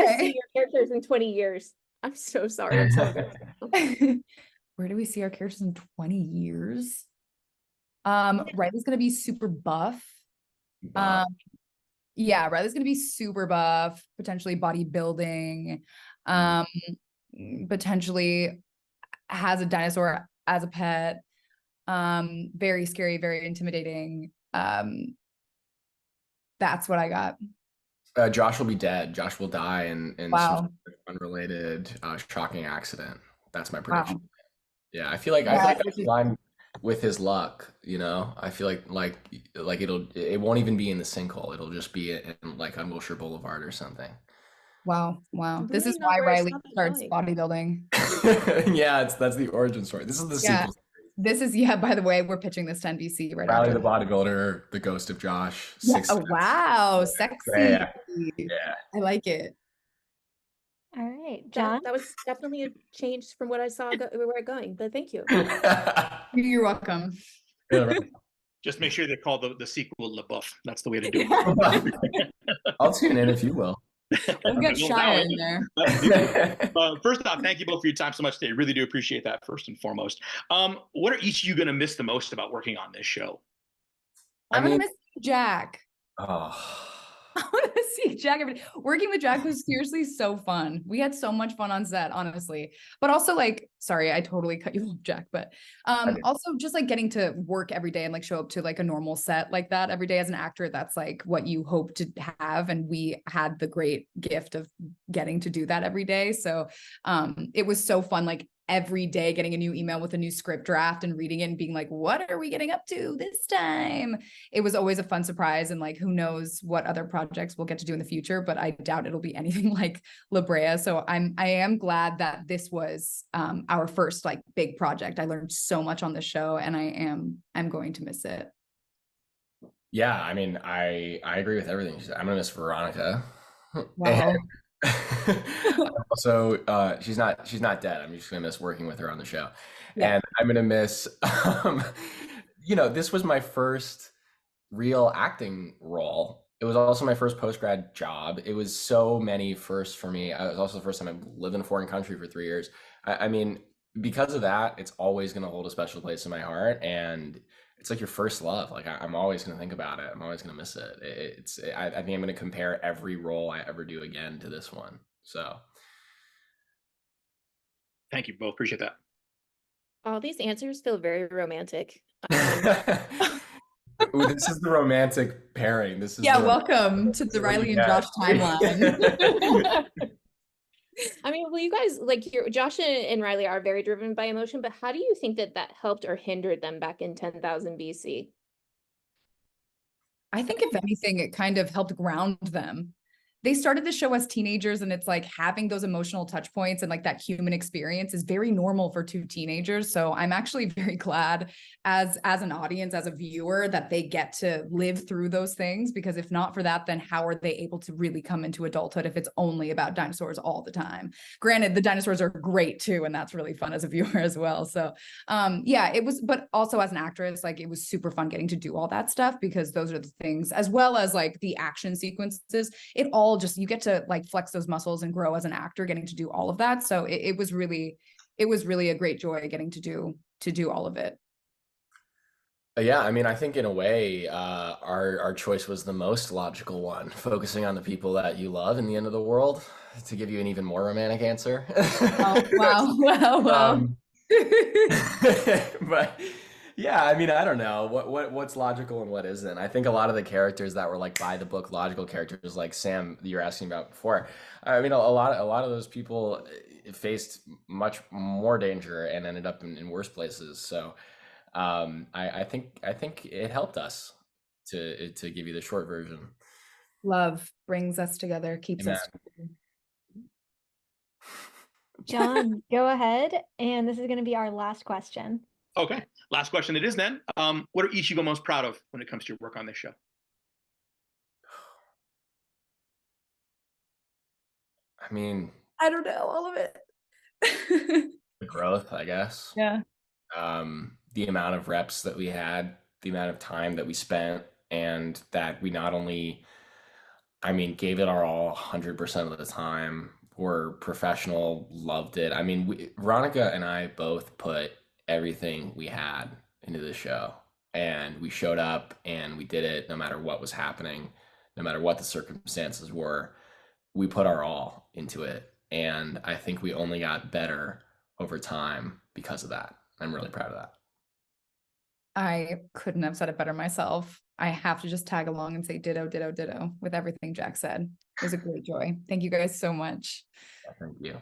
to see Okay. your characters in 20 years? I'm so sorry. I'm so embarrassed. Where do we see our characters in 20 years? Riley's gonna be super buff. Bob. Um, yeah, Riley's gonna be super buff, potentially bodybuilding, um, potentially has a dinosaur as a pet. Very scary, very intimidating. That's what I got. Josh will be dead. Josh will die in some Wow. sort of unrelated, shocking accident. That's my prediction. Wow. Yeah, I feel Yeah, like that's in line with his luck. I feel like it won't even be in the sinkhole. It'll just be in like on Wilshire Boulevard or something. wow. Wow. I This really is know why where I saw Riley that starts going. bodybuilding. Yeah, that's the origin story. This is the Yeah. sequel. This is, yeah, by the way, we're pitching this to NBC right Riley after the this. bodybuilder, the ghost of Josh, Yeah. Sixth Oh, Sense. wow. Sexy. Yeah, yeah. I like it. All right, That John. that was definitely a change from what I saw where we're going, but thank you. You're welcome. Just make sure they call the sequel LaBeouf. That's the way to do it. I'll tune in if you will. We'll get No Shia doubt. in there. First off, thank you both for your time so much today. Really do appreciate that, first and foremost. What are each of you going to miss the most about working on this show? I'm gonna miss Jack. Oh. I want to see Jack every day. Working with Jack was seriously so fun. We had so much fun on set, honestly. But also, like, sorry, I totally cut you off, Jack. But also just like getting to work every day and like show up to like a normal set like that every day as an actor, that's like what you hope to have. And we had the great gift of getting to do that every day. So it was so fun, like every day getting a new email with a new script draft and reading it and being like, what are we getting up to this time? It was always a fun surprise, and like who knows what other projects we'll get to do in the future, but I doubt it'll be anything like Brea. So I am glad that this was our first like big project. I learned so much on the show, and I'm going to miss it. Yeah, I mean, I agree with everything she said. I'm gonna miss Veronica. Wow. Also, she's not dead. I'm just gonna miss working with her on the show. Yeah. And I'm gonna miss this was my first real acting role. It was also my first post-grad job. It was so many firsts for me. It was also the first time I've lived in a foreign country for 3 years. I mean, because of that, it's always gonna hold a special place in my heart, and it's like your first love. Like I'm always gonna think about it. I'm always gonna miss it. I think I'm gonna compare every role I ever do again to this one. So Thank you both. Appreciate that. All these answers feel very romantic. Ooh, this is the romantic pairing. This is Welcome to the Riley and Josh timeline. I mean, well, you guys Josh and Riley are very driven by emotion, but how do you think that helped or hindered them back in 10,000 BC? I think if anything, it kind of helped ground them. They started the show as teenagers, and it's like having those emotional touch points and like that human experience is very normal for two teenagers. So I'm actually very glad as an audience, as a viewer, that they get to live through those things, because if not for that, then how are they able to really come into adulthood if it's only about dinosaurs all the time? Granted, the dinosaurs are great too, and that's really fun as a viewer as well. So yeah, it was, but also as an actress, like it was super fun getting to do all that stuff, because those are the things, as well as like the action sequences, it all just, you get to like flex those muscles and grow as an actor getting to do all of that. So it was really a great joy getting to do all of it. Yeah, I mean, I think in a way, our choice was the most logical one, focusing on the people that you love in the end of the world, to give you an even more romantic answer. Oh, wow. But yeah, I mean, I don't know what's logical and what isn't. I think a lot of the characters that were like by the book logical characters, like Sam that you were asking about before. I mean, a lot of those people faced much more danger and ended up in worse places. So I think it helped us to give you the short version. Love brings us together, keeps Amen. us together. John, go ahead. And this is going to be our last question. Okay. Last question it is then. What are each of you most proud of when it comes to your work on this show? I mean, I don't know, all of it. the growth, I guess. Yeah. The amount of reps that we had, the amount of time that we spent, and that we not only I mean, gave it our all 100% of the time. Were professional, loved it. I mean, Veronica and I both put everything we had into the show, and we showed up and we did it no matter what was happening, no matter what the circumstances were. We put our all into it, and I think we only got better over time because of that. I'm really proud of that. I couldn't have said it better myself. I have to just tag along and say ditto, ditto, ditto with everything Jack said. It was a great joy. Thank you guys so much. Thank you.